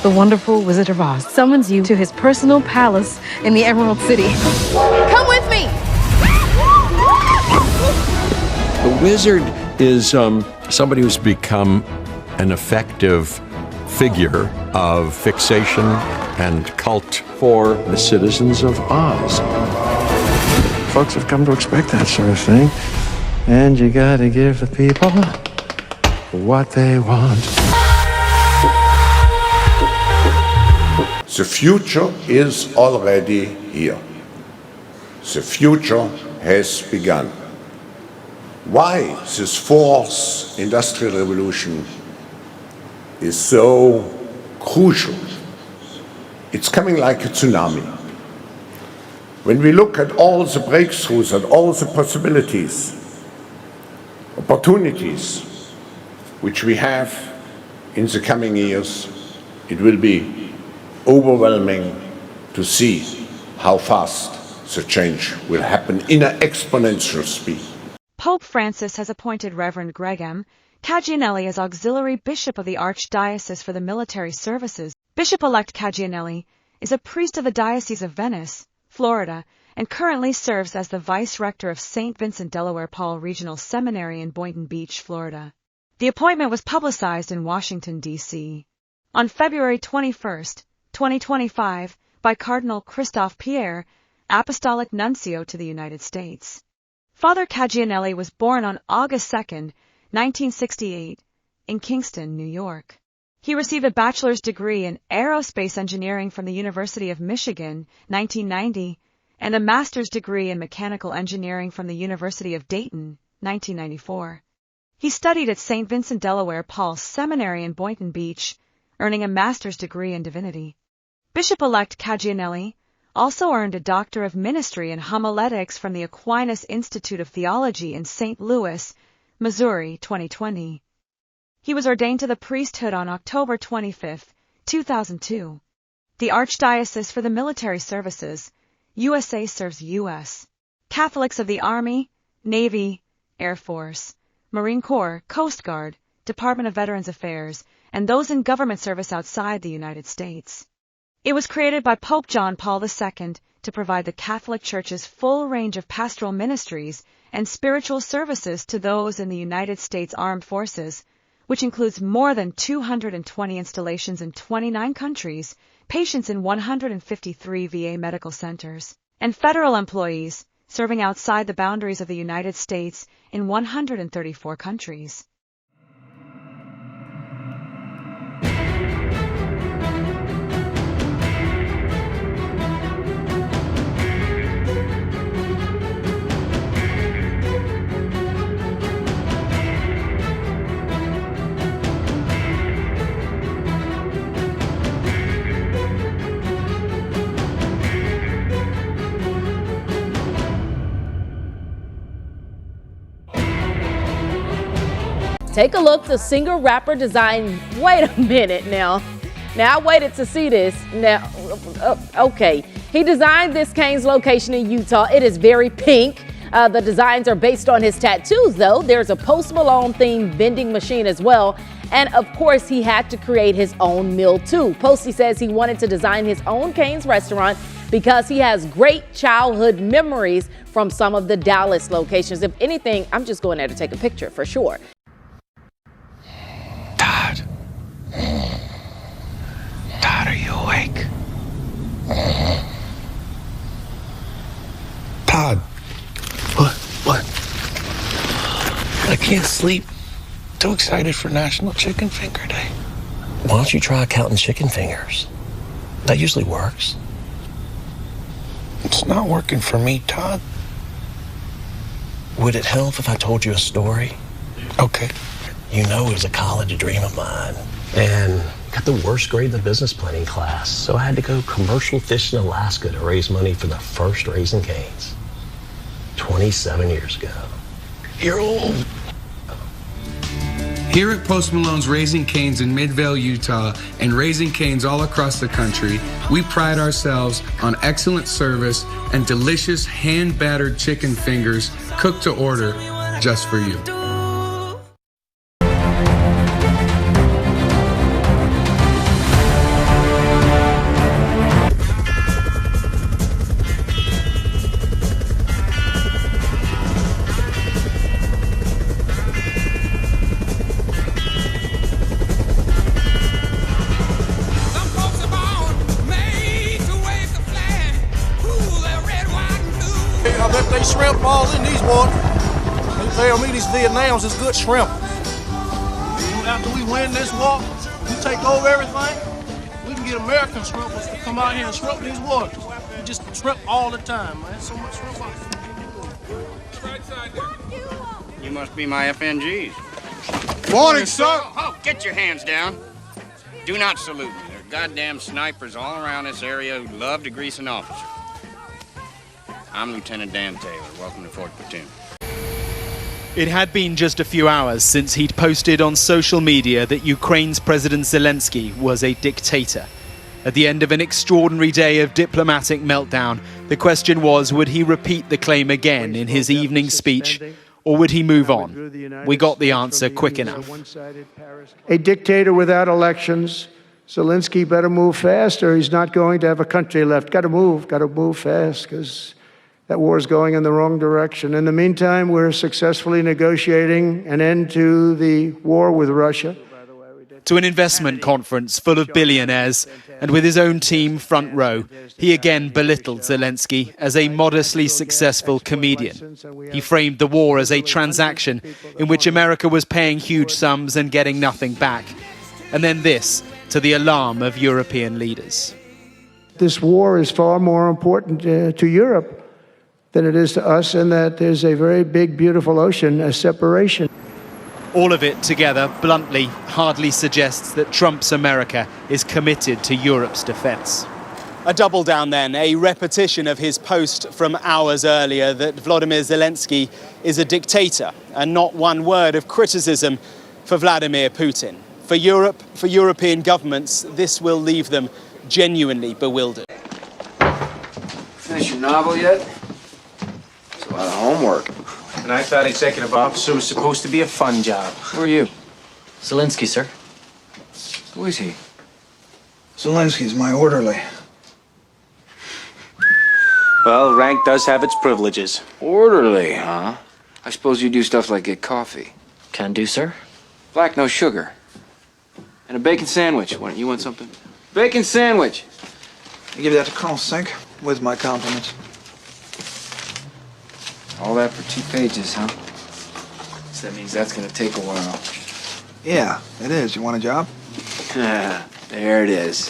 the wonderful Wizard of Oz summons you to his personal palace in the Emerald City. Come with me! The wizard is somebody who's become an effective figure of fixation and cult for the citizens of Oz. Folks have come to expect that sort of thing. And you gotta give the people what they want. The future is already here. The future has begun. Why this fourth industrial revolution is so crucial? It's coming like a tsunami. When we look at all the breakthroughs and all the possibilities, opportunities which we have in the coming years, it will be overwhelming to see how fast the change will happen in an exponential speed. Pope Francis has appointed Reverend Greg M. Caggianelli as Auxiliary Bishop of the Archdiocese for the Military Services. Bishop-elect Caggianelli is a priest of the Diocese of Venice, Florida, and currently serves as the Vice Rector of St. Vincent Delaware Paul Regional Seminary in Boynton Beach, Florida. The appointment was publicized in Washington, D.C. on February 21, 2025, by Cardinal Christophe Pierre, Apostolic Nuncio to the United States. Father Caggianelli was born on August 2, 1968, in Kingston, New York. He received a bachelor's degree in aerospace engineering from the University of Michigan, 1990, and a master's degree in mechanical engineering from the University of Dayton, 1994. He studied at St. Vincent Delaware Paul Seminary in Boynton Beach, earning a master's degree in divinity. Bishop-elect Caggianelli also earned a Doctor of Ministry in Homiletics from the Aquinas Institute of Theology in St. Louis, Missouri, 2020. He was ordained to the priesthood on October 25, 2002. The Archdiocese for the Military Services, USA serves U.S. Catholics of the Army, Navy, Air Force, Marine Corps, Coast Guard, Department of Veterans Affairs, and those in government service outside the United States. It was created by Pope John Paul II to provide the Catholic Church's full range of pastoral ministries and spiritual services to those in the United States Armed Forces, which includes more than 220 installations in 29 countries, patients in 153 VA medical centers, and federal employees serving outside the boundaries of the United States in 134 countries. Take a look, the singer-rapper designed, wait a minute now. Now, I waited to see this. Now, okay. He designed this Cane's location in Utah. It is very pink. The designs are based on his tattoos, though. There's a Post Malone-themed vending machine as well. And, of course, he had to create his own meal, too. Posty says he wanted to design his own Cane's restaurant because he has great childhood memories from some of the Dallas locations. If anything, I'm just going there to take a picture for sure. Todd, are you awake? Todd. What? I can't sleep. Too excited for National Chicken Finger Day. Why don't you try counting chicken fingers? That usually works. It's not working for me, Todd. Would it help if I told you a story? Okay. You know, it was a college dream of mine. And got the worst grade in the business planning class, so I had to go commercial fish in Alaska to raise money for the first Raising Cane's. 27 years ago. You're old. Here at Post Malone's Raising Cane's in Midvale, Utah, and Raising Cane's all across the country, we pride ourselves on excellent service and delicious hand-battered chicken fingers cooked to order just for you. great shrimp falls in these waters. They tell me these Vietnams is good shrimp. After we win this war, we take over everything, we can get American shrimpers to come out here and shrimp these waters. We just shrimp all the time, man. So much shrimp out here. You must be my FNGs. Morning, sir. Oh, get your hands down. Do not salute me. There are goddamn snipers all around this area who love to grease an officer. I'm Lieutenant Dan Taylor. Welcome to Fort Platoon. It had been just a few hours since he'd posted on social media that Ukraine's President Zelensky was a dictator. At the end of an extraordinary day of diplomatic meltdown, the question was, would he repeat the claim again in his evening speech, or would he move on? We got the answer quick enough. A dictator without elections. Zelensky better move fast, or he's not going to have a country left. Got to move fast, because that war is going in the wrong direction. In the meantime, we're successfully negotiating an end to the war with Russia. To an investment conference full of billionaires, and with his own team front row, he again belittled Zelensky as a modestly successful comedian. He framed the war as a transaction in which America was paying huge sums and getting nothing back. And then this, to the alarm of European leaders. This war is far more important to Europe than it is to us, and that there's a very big, beautiful ocean, a separation. All of it together, bluntly, hardly suggests that Trump's America is committed to Europe's defense. A double down then, a repetition of his post from hours earlier that Volodymyr Zelensky is a dictator, and not one word of criticism for Vladimir Putin. For Europe, for European governments, this will leave them genuinely bewildered. Finish your novel yet? It's a lot of homework. And I thought executive officer was supposed to be a fun job. Who are you? Zelensky, sir. Who is he? Zelensky's my orderly. Well, rank does have its privileges. Orderly, huh? I suppose you do stuff like get coffee. Can do, sir. Black, no sugar. And a bacon sandwich. You want something? Bacon sandwich! I give that to Colonel Sink with my compliments. All that for 2 pages, huh? So that means that's gonna take a while. Yeah, it is. You want a job? There it is.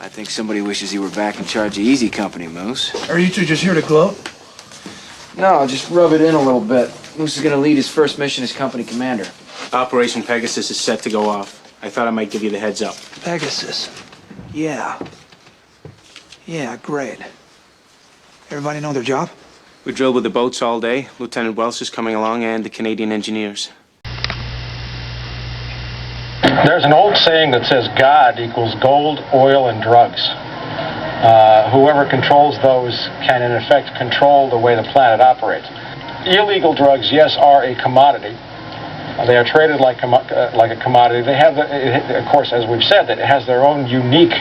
I think somebody wishes he were back in charge of Easy Company, Moose. Are you two just here to gloat? No, just rub it in a little bit. Moose is gonna lead his first mission as company commander. Operation Pegasus is set to go off. I thought I might give you the heads up. Pegasus. Yeah. Yeah, great. Everybody know their job? We drilled with the boats all day. Lieutenant Wells is coming along, and the Canadian engineers. There's an old saying that says God equals gold, oil, and drugs. Whoever controls those can, in effect, control the way the planet operates. Illegal drugs, yes, are a commodity. They are traded like a commodity. They have, of course, as we've said, that it has their own unique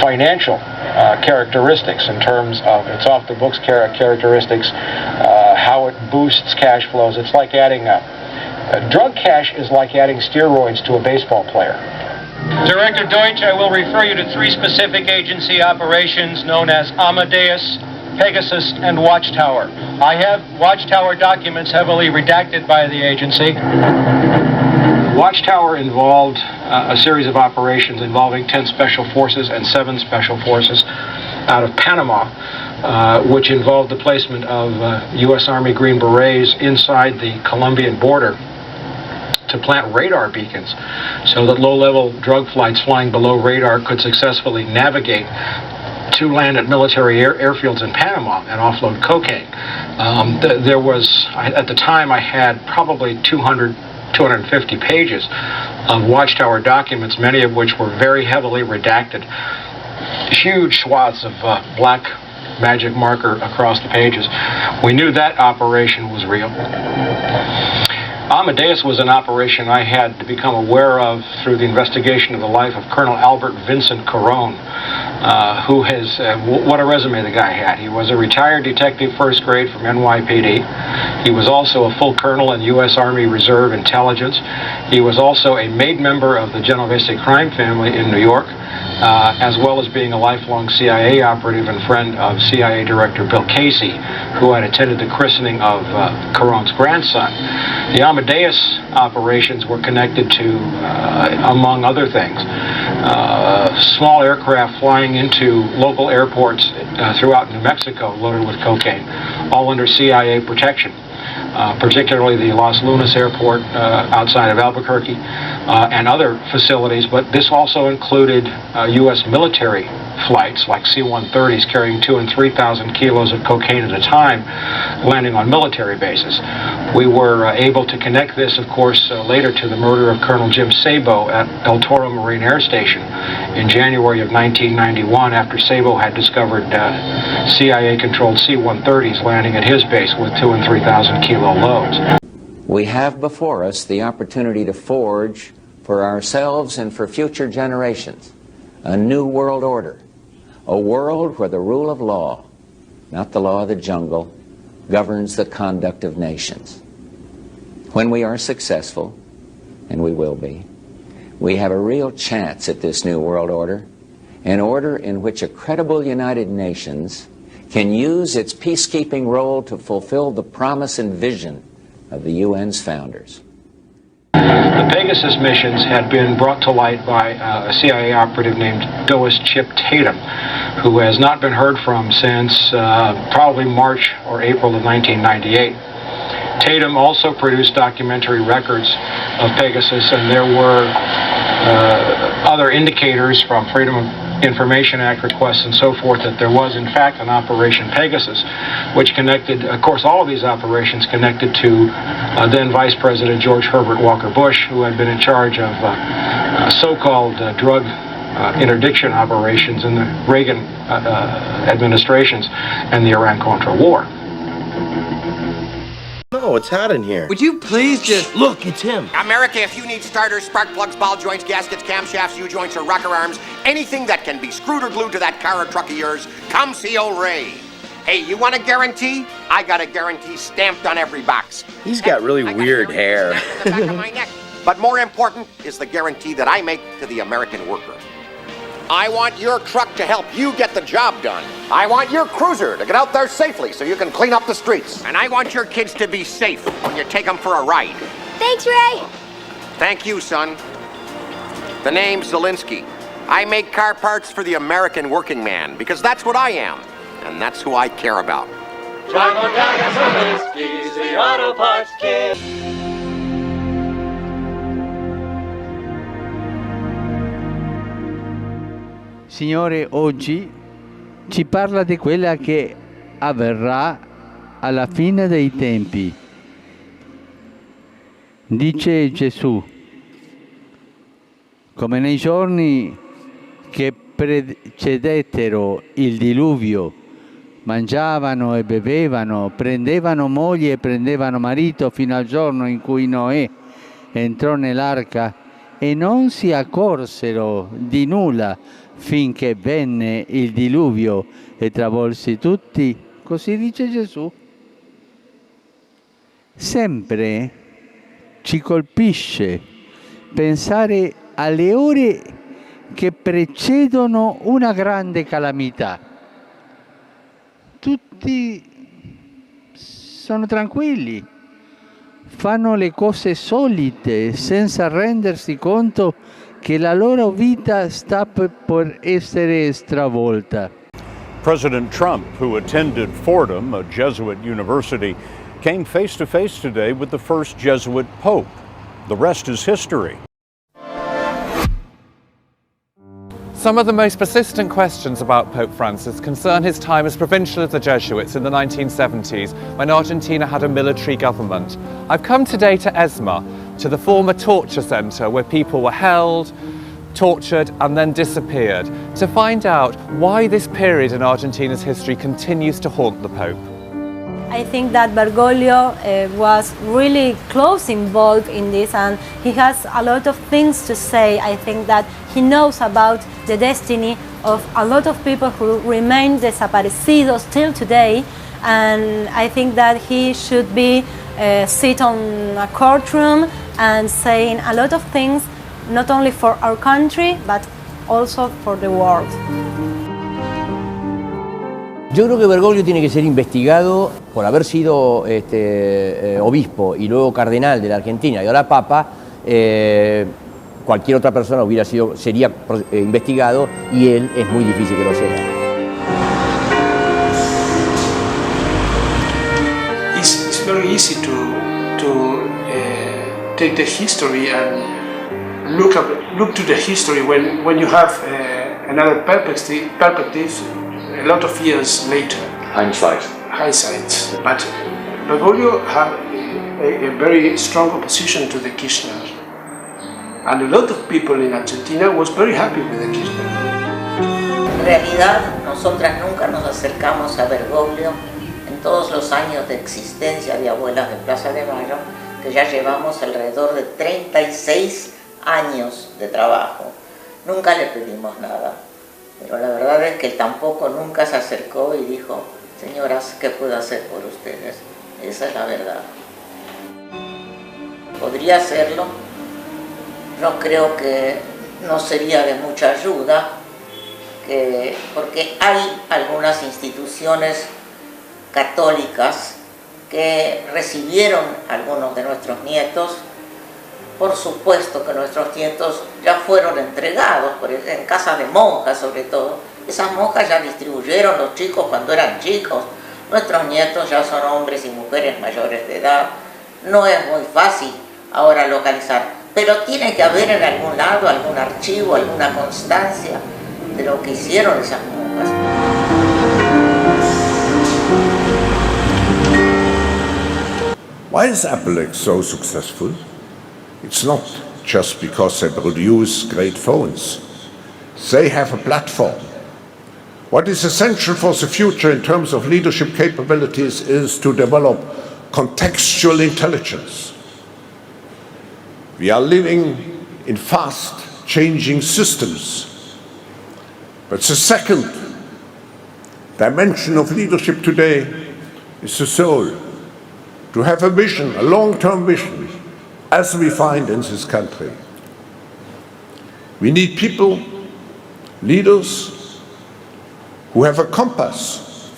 financial characteristics in terms of its off-the-books characteristics, how it boosts cash flows. It's like adding drug cash is like adding steroids to a baseball player. Director Deutsch, I will refer you to 3 specific agency operations known as Amadeus, Pegasus, and Watchtower. I have Watchtower documents heavily redacted by the agency. Watchtower involved a series of operations involving 10 special forces and 7 special forces out of Panama, which involved the placement of U.S. Army Green Berets inside the Colombian border to plant radar beacons so that low-level drug flights flying below radar could successfully navigate to land at military airfields in Panama and offload cocaine. There was, at the time, I had probably 250 pages of Watchtower documents, many of which were very heavily redacted. Huge swaths of black magic marker across the pages. We knew that operation was real. Amadeus was an operation I had to become aware of through the investigation of the life of Colonel Albert Vincent Carone, who has, what a resume the guy had. He was a retired detective first grade from NYPD. He was also a full colonel in U.S. Army Reserve Intelligence. He was also a made member of the Genovese crime family in New York, as well as being a lifelong CIA operative and friend of CIA Director Bill Casey, who had attended the christening of Carone's grandson. The Amadeus operations were connected to, among other things, small aircraft flying into local airports throughout New Mexico loaded with cocaine, all under CIA protection. Particularly the Los Lunas Airport outside of Albuquerque and other facilities, but this also included U.S. military flights like C-130s carrying 2,000 and 3,000 kilos of cocaine at a time landing on military bases. We were able to connect this, of course, later to the murder of Colonel Jim Sabo at El Toro Marine Air Station in January of 1991 after Sabo had discovered CIA-controlled C-130s landing at his base with 2,000 and 3,000 kilo loads. We have before us the opportunity to forge for ourselves and for future generations a new world order, a world where the rule of law, not the law of the jungle, governs the conduct of nations. When we are successful, and we will be, we have a real chance at this new world order, an order in which a credible United Nations can use its peacekeeping role to fulfill the promise and vision of the UN's founders. The Pegasus missions had been brought to light by a CIA operative named Dois Chip Tatum, who has not been heard from since probably March or April of 1998. Tatum also produced documentary records of Pegasus, and there were other indicators from Freedom of Information Act requests and so forth that there was in fact an Operation Pegasus, which connected, of course all of these operations connected to then Vice President George Herbert Walker Bush, who had been in charge of so-called drug interdiction operations in the Reagan administrations and the Iran-Contra War. No, it's hot in here. Would you please just look? It's him. America, if you need starters, spark plugs, ball joints, gaskets, camshafts, U-joints, or rocker arms, anything that can be screwed or glued to that car or truck of yours, come see old Ray. Hey, you want a guarantee? I got a guarantee stamped on every box. He's got really weird hair. Stamped in the back of my neck. But more important is the guarantee that I make to the American worker. I want your truck to help you get the job done. I want your cruiser to get out there safely so you can clean up the streets. And I want your kids to be safe when you take them for a ride. Thanks, Ray. Thank you, son. The name's Zelensky. I make car parts for the American working man because that's what I am, and that's who I care about. Drive on down to Zelensky's, the auto parts kid. Signore, oggi ci parla di quella che avverrà alla fine dei tempi. Dice Gesù, come nei giorni che precedettero il diluvio, mangiavano e bevevano, prendevano moglie e prendevano marito fino al giorno in cui Noè entrò nell'arca e non si accorsero di nulla finché venne il diluvio e travolse tutti. Così dice Gesù. Sempre ci colpisce pensare alle ore che precedono una grande calamità. Tutti sono tranquilli, fanno le cose solite senza rendersi conto che la loro vita sta per essere stravolta. President Trump, who attended Fordham, a Jesuit university, came face to face today with the first Jesuit pope. The rest is history. Some of the most persistent questions about Pope Francis concern his time as provincial of the Jesuits in the 1970s, when Argentina had a military government. I've come today to ESMA, to the former torture center where people were held, tortured and then disappeared, to find out why this period in Argentina's history continues to haunt the Pope. I think that Bergoglio was really close involved in this, and he has a lot of things to say. I think that he knows about the destiny of a lot of people who remain desaparecidos till today, and I think that he should be sit on a courtroom and saying a lot of things, not only for our country, but also for the world. Yo creo que Bergoglio tiene que ser investigado por haber sido obispo y luego cardenal de la Argentina y ahora papa. Cualquier otra persona sería investigado y él es muy difícil que lo sea. It's very easy to take the history and look to the history when you have another perspective a lot of years later. Hindsight. But Bergoglio had a very strong opposition to the Kirchner. And a lot of people in Argentina was very happy with the Kirchner. En realidad, nosotras nunca nos acercamos a Bergoglio en todos los años de existencia de Abuelas de Plaza de Mayo, que ya llevamos alrededor de 36 años de trabajo. Nunca le pedimos nada, pero la verdad es que él tampoco nunca se acercó y dijo: señoras, ¿qué puedo hacer por ustedes? Esa es la verdad. Podría hacerlo. Yo creo que no sería de mucha ayuda, porque hay algunas instituciones católicas que recibieron a algunos de nuestros nietos. Por supuesto que nuestros nietos ya fueron entregados, en casas de monjas sobre todo. Esas monjas ya distribuyeron los chicos cuando eran chicos. Nuestros nietos ya son hombres y mujeres mayores de edad. No es muy fácil ahora localizar. Pero tiene que haber en algún lado algún archivo, alguna constancia de lo que hicieron esas monjas. Why is Apple so successful? It's not just because they produce great phones. They have a platform. What is essential for the future in terms of leadership capabilities is to develop contextual intelligence. We are living in fast-changing systems. But the second dimension of leadership today is the soul. To have a vision, a long-term vision, as we find in this country. We need people, leaders, who have a compass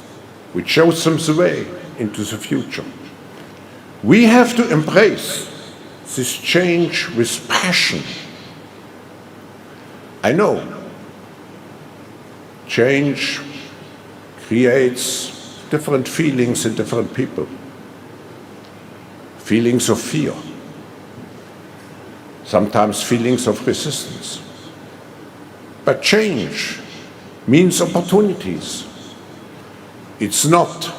which shows them the way into the future. We have to embrace this change with passion. I know change creates different feelings in different people. Feelings of fear, sometimes feelings of resistance. But change means opportunities. It's not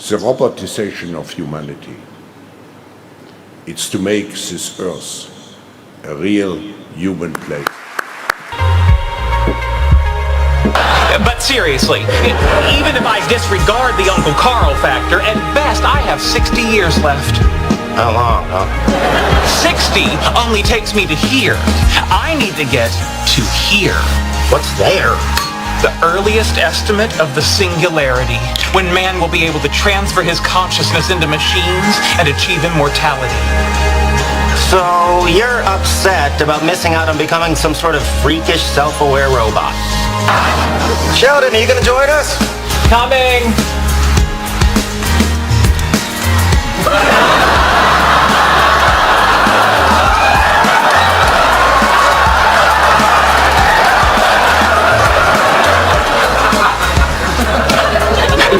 the robotization of humanity. It's to make this earth a real human place. But seriously, even if I disregard the Uncle Carl factor, at best I have 60 years left. How long, huh? 60 only takes me to here. I need to get to here. What's there? The earliest estimate of the singularity, when man will be able to transfer his consciousness into machines and achieve immortality. So you're upset about missing out on becoming some sort of freakish, self-aware robot. Sheldon, are you gonna join us? Coming!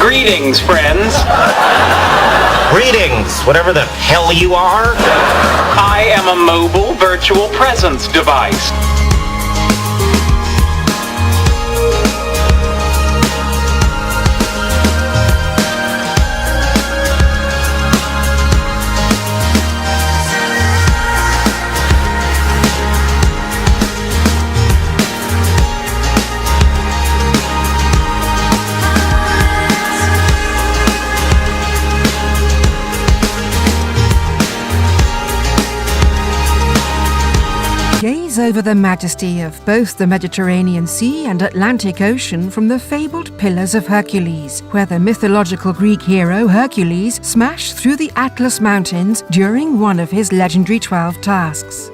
Greetings, friends. Greetings, whatever the hell you are. I am a mobile virtual presence device. presides over the majesty of both the Mediterranean Sea and Atlantic Ocean from the fabled Pillars of Hercules, where the mythological Greek hero Hercules smashed through the Atlas Mountains during one of his legendary 12 tasks.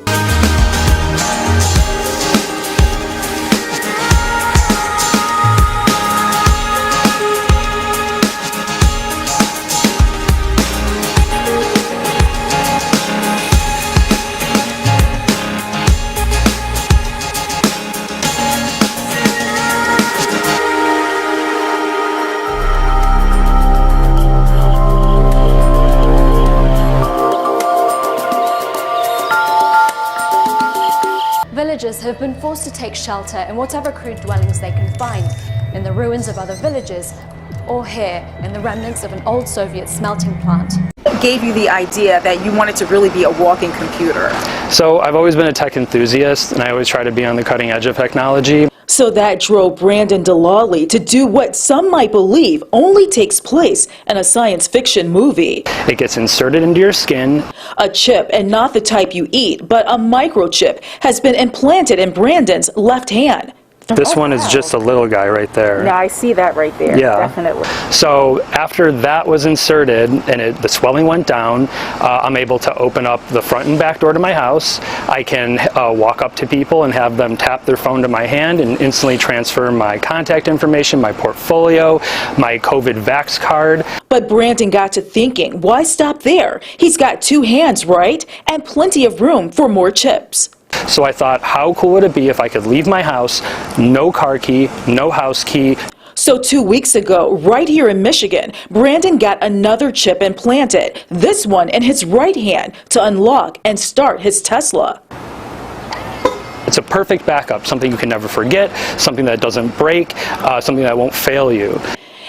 Villagers have been forced to take shelter in whatever crude dwellings they can find, in the ruins of other villages, or here in the remnants of an old Soviet smelting plant. What gave you the idea that you wanted to really be a walking computer? So I've always been a tech enthusiast, and I always try to be on the cutting edge of technology. So that drove Brandon Delally to do what some might believe only takes place in a science fiction movie. It gets inserted into your skin. A chip, and not the type you eat, but a microchip, has been implanted in Brandon's left hand. This one is just a little guy right there. Yeah, I see that right there. Yeah. Definitely. So after that was inserted and the swelling went down, I'm able to open up the front and back door to my house. I can walk up to people and have them tap their phone to my hand and instantly transfer my contact information, my portfolio, my COVID vax card. But Brandon got to thinking, why stop there? He's got 2 hands, right? And plenty of room for more chips. So I thought, how cool would it be if I could leave my house, no car key, no house key. So 2 weeks ago, right here in Michigan, Brandon got another chip implanted, this one in his right hand, to unlock and start his Tesla. It's a perfect backup, something you can never forget, something that doesn't break, something that won't fail you.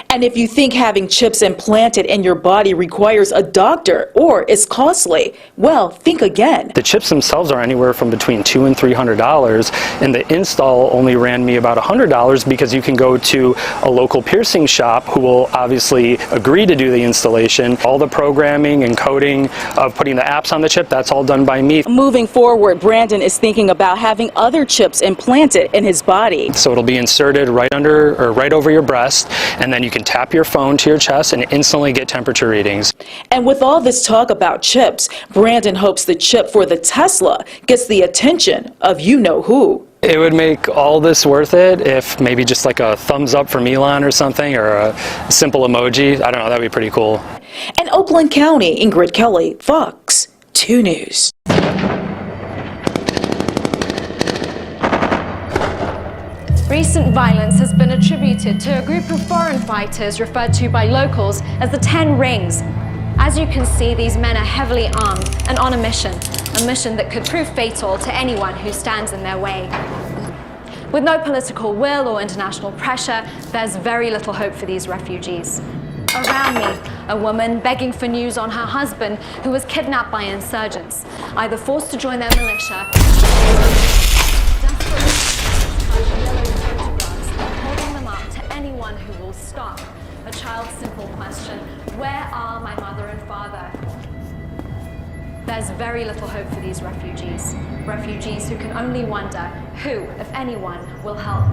And if you think having chips implanted in your body requires a doctor or is costly, well, think again. The chips themselves are anywhere from between $200 and $300, and the install only ran me about $100 because you can go to a local piercing shop who will obviously agree to do the installation. All the programming and coding of putting the apps on the chip, that's all done by me. Moving forward, Brandon is thinking about having other chips implanted in his body. So it'll be inserted right under or right over your breast, and then you can tap your phone to your chest and instantly get temperature readings. And with all this talk about chips, Brandon hopes the chip for the Tesla gets the attention of you-know-who. It would make all this worth it if maybe just like a thumbs up from Elon or something, or a simple emoji. I don't know, that'd be pretty cool. In Oakland County, Ingrid Kelly, Fox 2 News. Recent violence has been attributed to a group of foreign fighters referred to by locals as the 10 Rings. As you can see, these men are heavily armed and on a mission that could prove fatal to anyone who stands in their way. With no political will or international pressure, there's very little hope for these refugees. Around me, a woman begging for news on her husband who was kidnapped by insurgents, either forced to join their militia, holding them up to anyone who will stop. A child's simple question, where are my mother and father? There's very little hope for these refugees. Refugees who can only wonder who, if anyone, will help.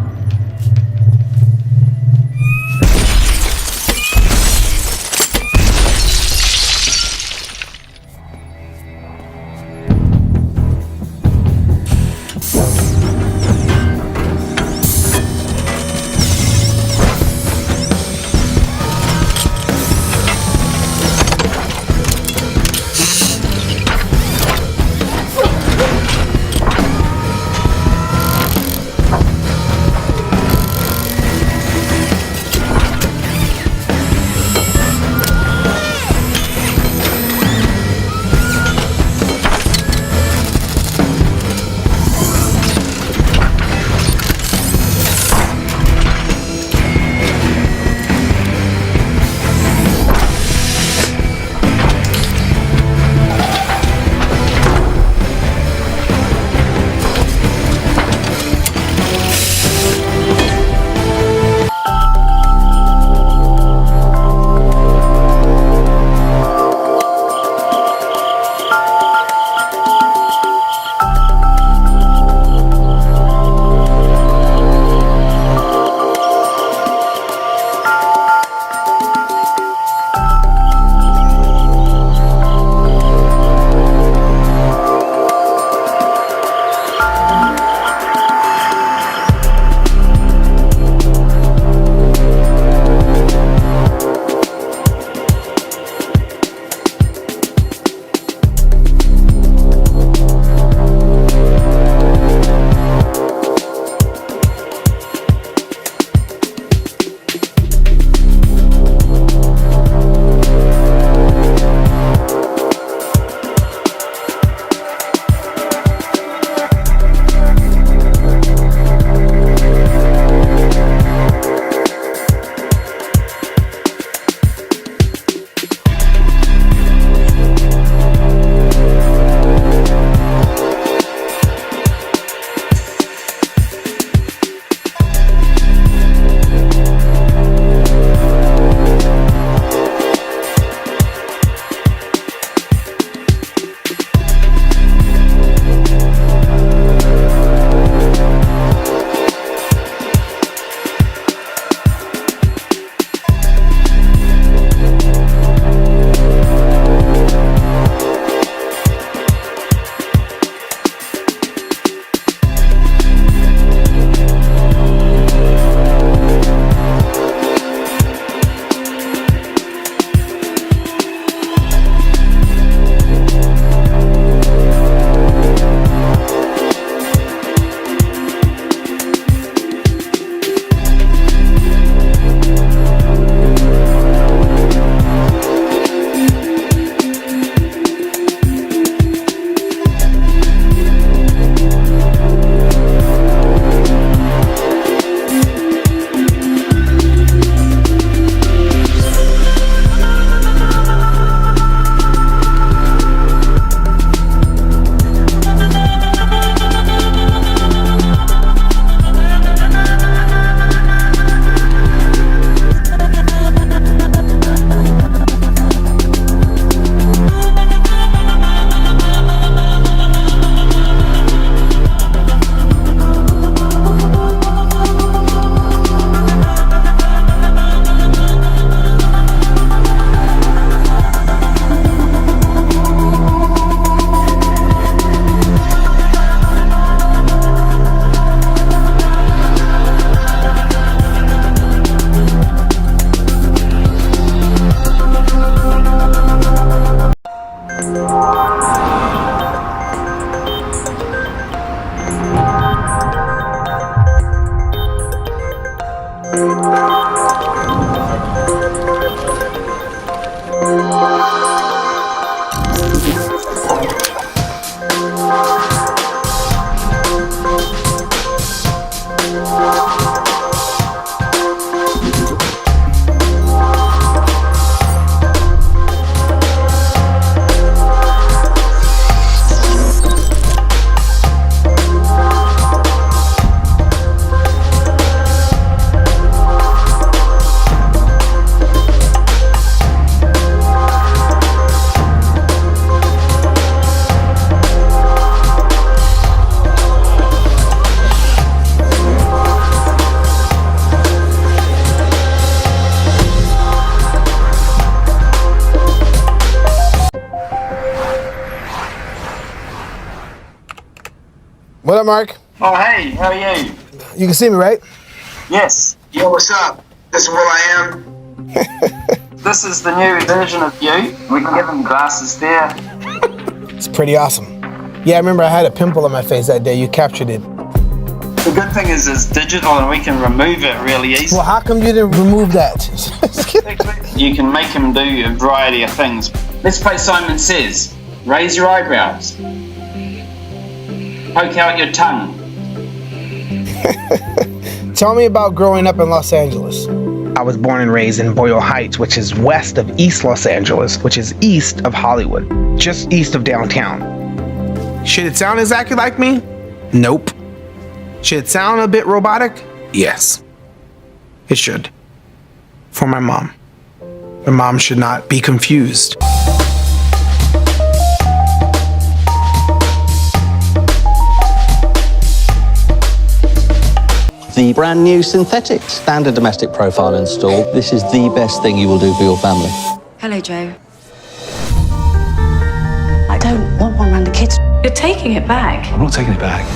What up, Mark? Oh, hey, how are you? You can see me, right? Yes. Yo, what's up? This is Will I Am. This is the new version of you. We can give them glasses there. It's pretty awesome. Yeah, I remember I had a pimple on my face that day. You captured it. The good thing is it's digital and we can remove it really easily. Well, how come you didn't remove that? You can make him do a variety of things. Let's play Simon Says. Raise your eyebrows. Poke out your tongue. Tell me about growing up in Los Angeles. I was born and raised in Boyle Heights, which is west of East Los Angeles, which is east of Hollywood, just east of downtown. Should it sound exactly like me? Nope. Should it sound a bit robotic? Yes. It should. For my mom. My mom should not be confused. The brand new synthetic standard domestic profile installed. This is the best thing you will do for your family. Hello, Joe. I don't want one around the kids. You're taking it back. I'm not taking it back.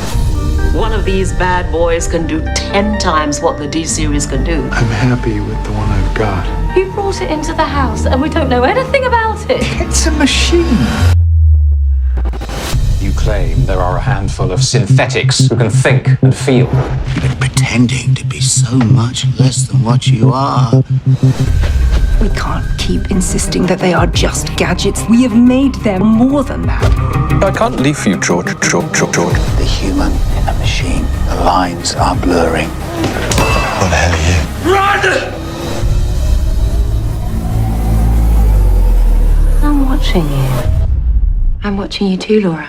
One of these bad boys can do 10 times what the D-series can do. I'm happy with the one I've got. You brought it into the house and we don't know anything about it. It's a machine. You claim there are a handful of synthetics who can think and feel. But pretending to be so much less than what you are. We can't keep insisting that they are just gadgets. We have made them more than that. I can't leave for you, George. The human in the machine. The lines are blurring. What the hell are you? Run! I'm watching you. I'm watching you too, Laura.